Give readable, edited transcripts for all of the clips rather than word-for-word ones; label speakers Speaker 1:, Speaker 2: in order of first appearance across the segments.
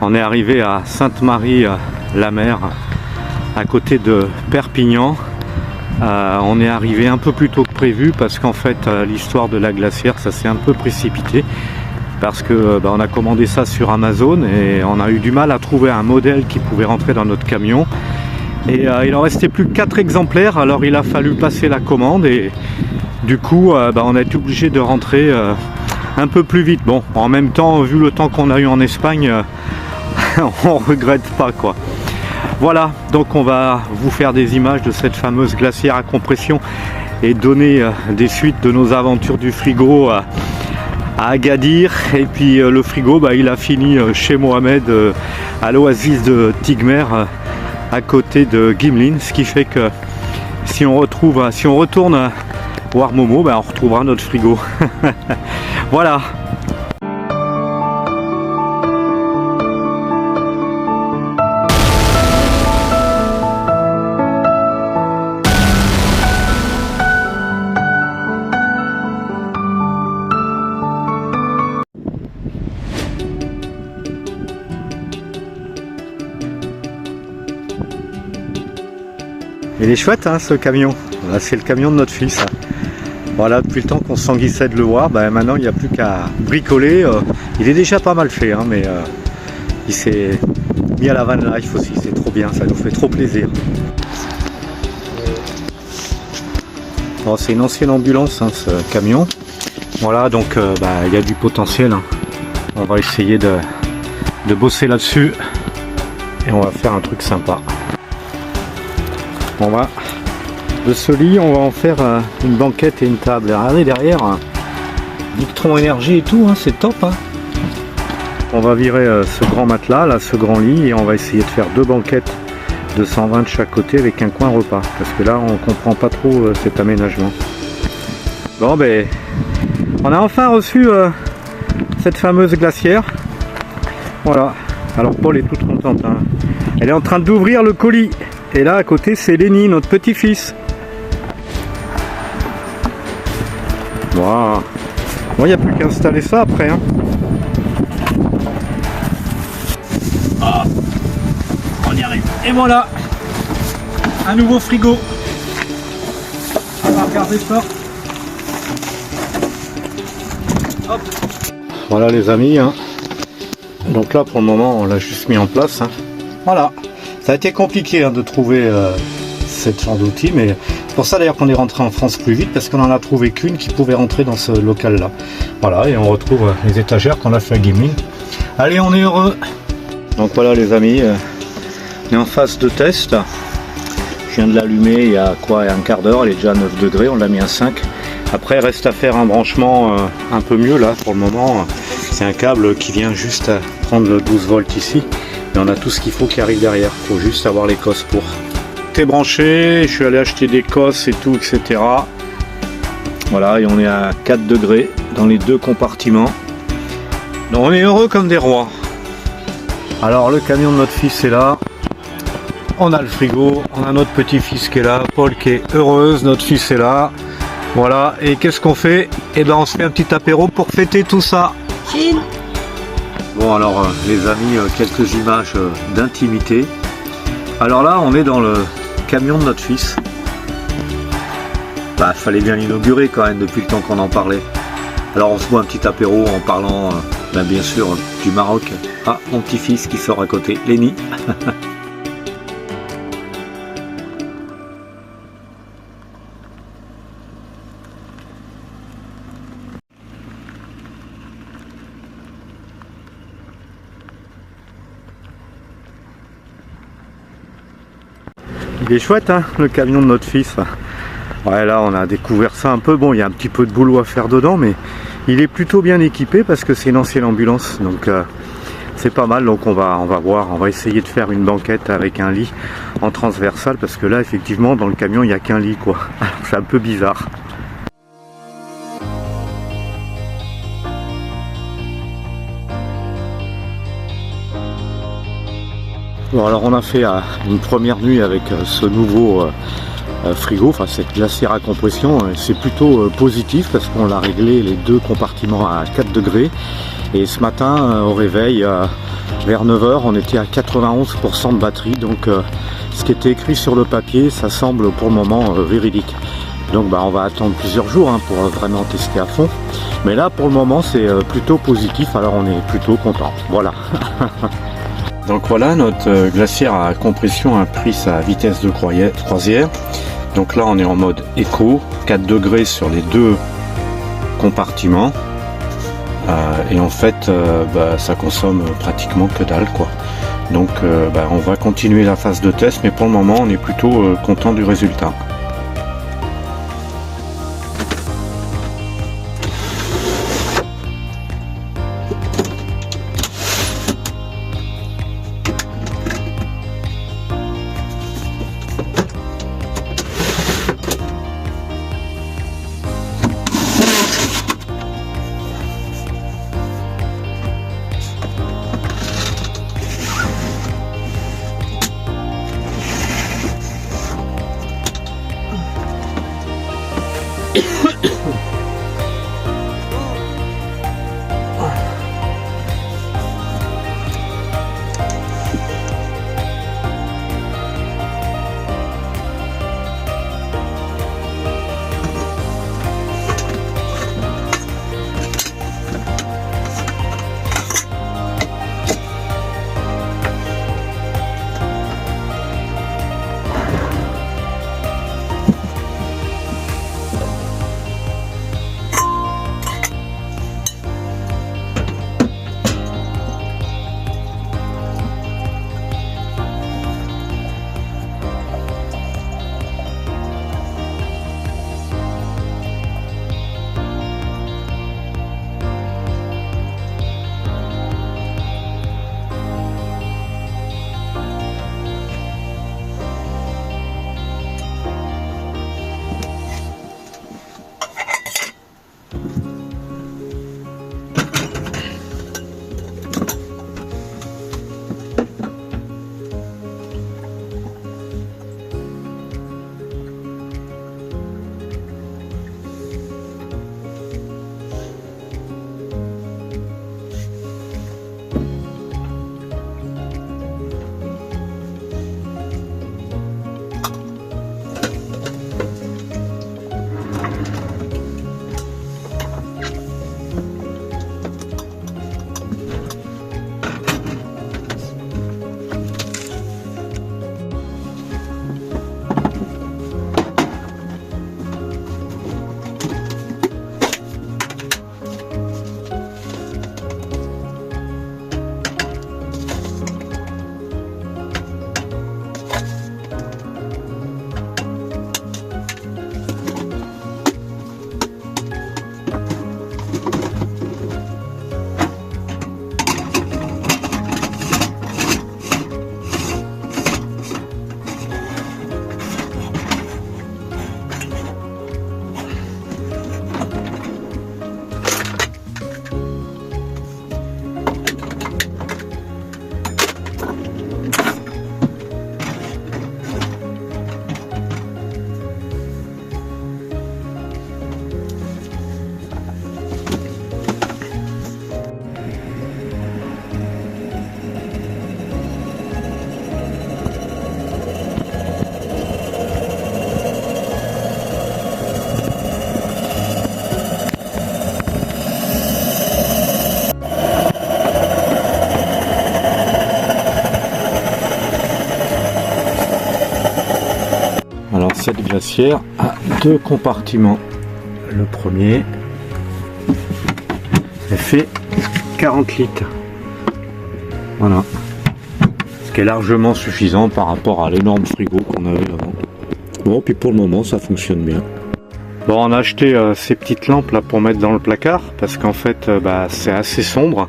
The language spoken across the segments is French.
Speaker 1: On est arrivé à Sainte-Marie-la-Mer, à côté de Perpignan. On est arrivé un peu plus tôt que prévu parce qu'en fait l'histoire de la glacière, ça s'est un peu précipité parce que on a commandé ça sur Amazon et on a eu du mal à trouver un modèle qui pouvait rentrer dans notre camion. Et il en restait plus que 4 exemplaires, alors il a fallu passer la commande et du coup on a été obligé de rentrer un peu plus vite. Bon, en même temps, vu le temps qu'on a eu en Espagne, on regrette pas quoi. Voilà, donc on va vous faire des images de cette fameuse glacière à compression et donner des suites de nos aventures du frigo à Agadir. Et puis le frigo, il a fini chez Mohamed à l'oasis de Tigmer à côté de Gimlin, ce qui fait que si on retourne voir Momo, on retrouvera notre frigo. Voilà. Il est chouette hein, ce camion. Là c'est le camion de notre fils. Voilà, depuis le temps qu'on s'enguissait de le voir, maintenant il n'y a plus qu'à bricoler. Il est déjà pas mal fait, hein, mais il s'est mis à la van life aussi, c'est trop bien, ça nous fait trop plaisir. Bon, c'est une ancienne ambulance hein, ce camion. Voilà, donc il y a du potentiel. Hein. On va essayer de bosser là-dessus et on va faire un truc sympa. On va de ce lit, on va en faire une banquette et une table. Regardez derrière, Victron énergie et tout, hein, c'est top. Hein. On va virer ce grand matelas, là, ce grand lit, et on va essayer de faire 2 banquettes de 120 de chaque côté avec un coin repas. Parce que là, on comprend pas trop cet aménagement. Bon, on a enfin reçu cette fameuse glacière. Voilà. Alors Paul est toute contente. Hein. Elle est en train d'ouvrir le colis. Et là à côté c'est Lenny, notre petit-fils. Wow. Bon, il n'y a plus qu'à installer ça après. Hein. Ah, on y arrive. Et voilà, un nouveau frigo. On va regarder ça. Hop. Voilà les amis. Hein. Donc là pour le moment on l'a juste mis en place. Hein. Voilà. Ça a été compliqué hein, de trouver cette genre d'outil, mais c'est pour ça d'ailleurs qu'on est rentré en France plus vite, parce qu'on en a trouvé qu'une qui pouvait rentrer dans ce local là. Voilà, et on retrouve les étagères qu'on a fait à Gimlin. Allez, on est heureux. Donc voilà les amis, on est en phase de test. Je viens de l'allumer il y a un quart d'heure, elle est déjà à 9 degrés, on l'a mis à 5. Après il reste à faire un branchement un peu mieux là pour le moment. C'est un câble qui vient juste prendre le 12 volts ici. Et on a tout ce qu'il faut qui arrive derrière, il faut juste avoir les cosses pour. Tout est branché, je suis allé acheter des cosses et tout, etc. Voilà, et on est à 4 degrés dans les 2 compartiments. Donc on est heureux comme des rois. Alors le camion de notre fils est là. On a le frigo, on a notre petit-fils qui est là, Paul qui est heureuse, notre fils est là. Voilà, et qu'est-ce qu'on fait? On se fait un petit apéro pour fêter tout ça. Chine. Bon alors les amis, quelques images d'intimité. Alors là on est dans le camion de notre fils. Fallait bien l'inaugurer quand même depuis le temps qu'on en parlait. Alors on se boit un petit apéro en parlant bien sûr du Maroc. Ah, mon petit-fils qui sort à côté, Lenny. Il est chouette hein, le camion de notre fils. Ouais, là on a découvert ça un peu. Bon, il y a un petit peu de boulot à faire dedans, mais il est plutôt bien équipé parce que c'est une ancienne ambulance, donc c'est pas mal. Donc on va voir, on va essayer de faire une banquette avec un lit en transversal, parce que là effectivement dans le camion il n'y a qu'un lit quoi. C'est un peu bizarre. Bon, alors on a fait une première nuit avec ce nouveau frigo, enfin cette glacière à compression, c'est plutôt positif parce qu'on l'a réglé les deux compartiments à 4 degrés. Et ce matin, au réveil, vers 9 h, on était à 91% de batterie. Donc ce qui était écrit sur le papier, ça semble pour le moment véridique. Donc on va attendre plusieurs jours pour vraiment tester à fond. Mais là, pour le moment, c'est plutôt positif. Alors on est plutôt content. Voilà. Donc voilà, notre glacière à compression a pris sa vitesse de croisière. Donc là, on est en mode éco, 4 degrés sur les deux compartiments. Et en fait, ça consomme pratiquement que dalle, quoi. Donc on va continuer la phase de test, mais pour le moment, on est plutôt content du résultat. Cette glacière a deux compartiments. Le premier elle fait 40 litres. Voilà. Ce qui est largement suffisant par rapport à l'énorme frigo qu'on avait avant. Bon, puis pour le moment ça fonctionne bien. Bon, on a acheté ces petites lampes là pour mettre dans le placard parce qu'en fait c'est assez sombre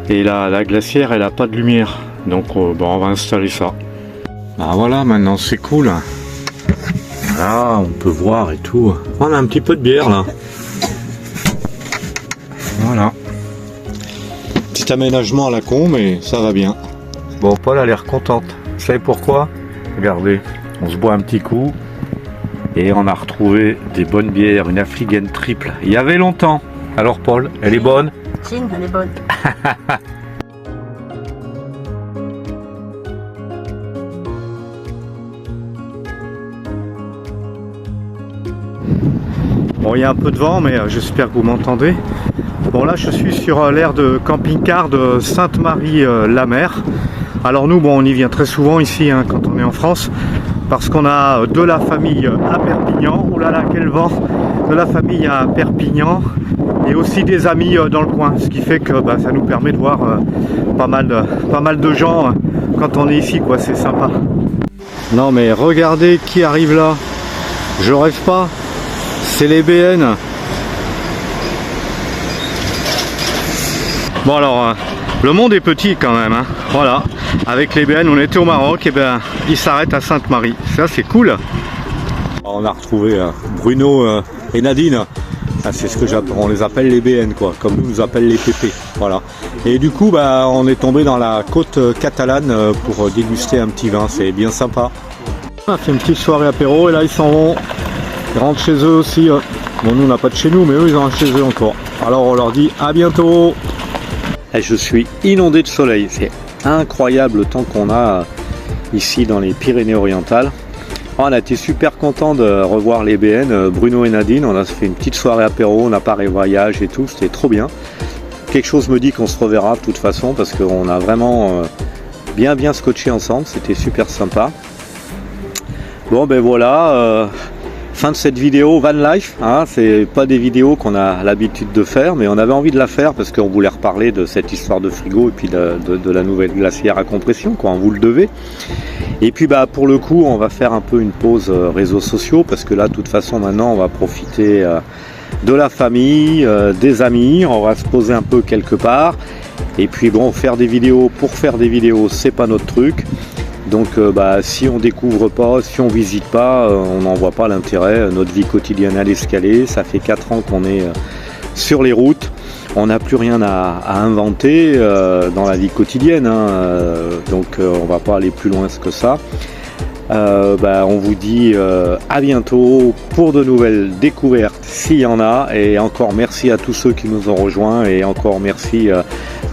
Speaker 1: et la glacière elle a pas de lumière. Donc on va installer ça. Voilà, maintenant c'est cool. Là, on peut voir et tout. On a un petit peu de bière là. Voilà. Petit aménagement à la con, mais ça va bien. Bon, Paul a l'air contente. Vous savez pourquoi? Regardez, on se boit un petit coup. Et on a retrouvé des bonnes bières, une Affligem triple. Il y avait longtemps. Alors Paul, elle est bonne?
Speaker 2: Chine, elle est bonne.
Speaker 1: Bon, il y a un peu de vent, mais j'espère que vous m'entendez. Bon, là, je suis sur l'aire de camping-car de Sainte-Marie-la-Mer. Alors nous, bon, on y vient très souvent ici, hein, quand on est en France, parce qu'on a de la famille à Perpignan. Oh là là, quel vent! De la famille à Perpignan et aussi des amis dans le coin, ce qui fait que bah, ça nous permet de voir pas mal de gens quand on est ici, quoi. C'est sympa. Non mais regardez qui arrive là. Je rêve pas. C'est les BN. Bon alors, le monde est petit quand même, hein. Voilà. Avec les BN, on était au Maroc, et ben ils s'arrêtent à Sainte-Marie. Ça c'est cool. On a retrouvé Bruno et Nadine. Ah, c'est ce que j'appelle, on les appelle les BN, quoi, comme nous appellent les PP. Voilà. Et du coup, bah, on est tombé dans la côte catalane pour déguster un petit vin. C'est bien sympa. On a fait une petite soirée apéro et là ils s'en vont. Ils rentrent chez eux aussi. Bon, nous on n'a pas de chez nous, mais eux ils rentrent chez eux encore. Alors on leur dit à bientôt. Et je suis inondé de soleil. C'est incroyable le temps qu'on a ici dans les Pyrénées-Orientales. On a été super content de revoir les BN, Bruno et Nadine. On a fait une petite soirée apéro, on a parlé voyage et tout, c'était trop bien. Quelque chose me dit qu'on se reverra de toute façon parce qu'on a vraiment bien scotché ensemble, c'était super sympa. Bon ben voilà, fin de cette vidéo van life, hein, c'est pas des vidéos qu'on a l'habitude de faire, mais on avait envie de la faire parce qu'on voulait reparler de cette histoire de frigo et puis de la nouvelle glacière à compression, quoi, on vous le devait. Et puis bah pour le coup on va faire un peu une pause réseaux sociaux parce que là de toute façon maintenant on va profiter de la famille, des amis, on va se poser un peu quelque part. Et puis bon, faire des vidéos pour faire des vidéos c'est pas notre truc. Donc bah, si on découvre pas, si on visite pas, on n'en voit pas l'intérêt. Notre vie quotidienne à l'escalier, ça fait 4 ans qu'on est sur les routes. On n'a plus rien à inventer dans la vie quotidienne, hein, donc on va pas aller plus loin que ça. Bah, on vous dit à bientôt pour de nouvelles découvertes s'il y en a, et encore merci à tous ceux qui nous ont rejoints et encore merci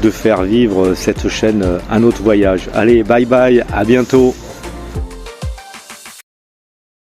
Speaker 1: de faire vivre cette chaîne à notre voyage. Allez, bye bye, à bientôt.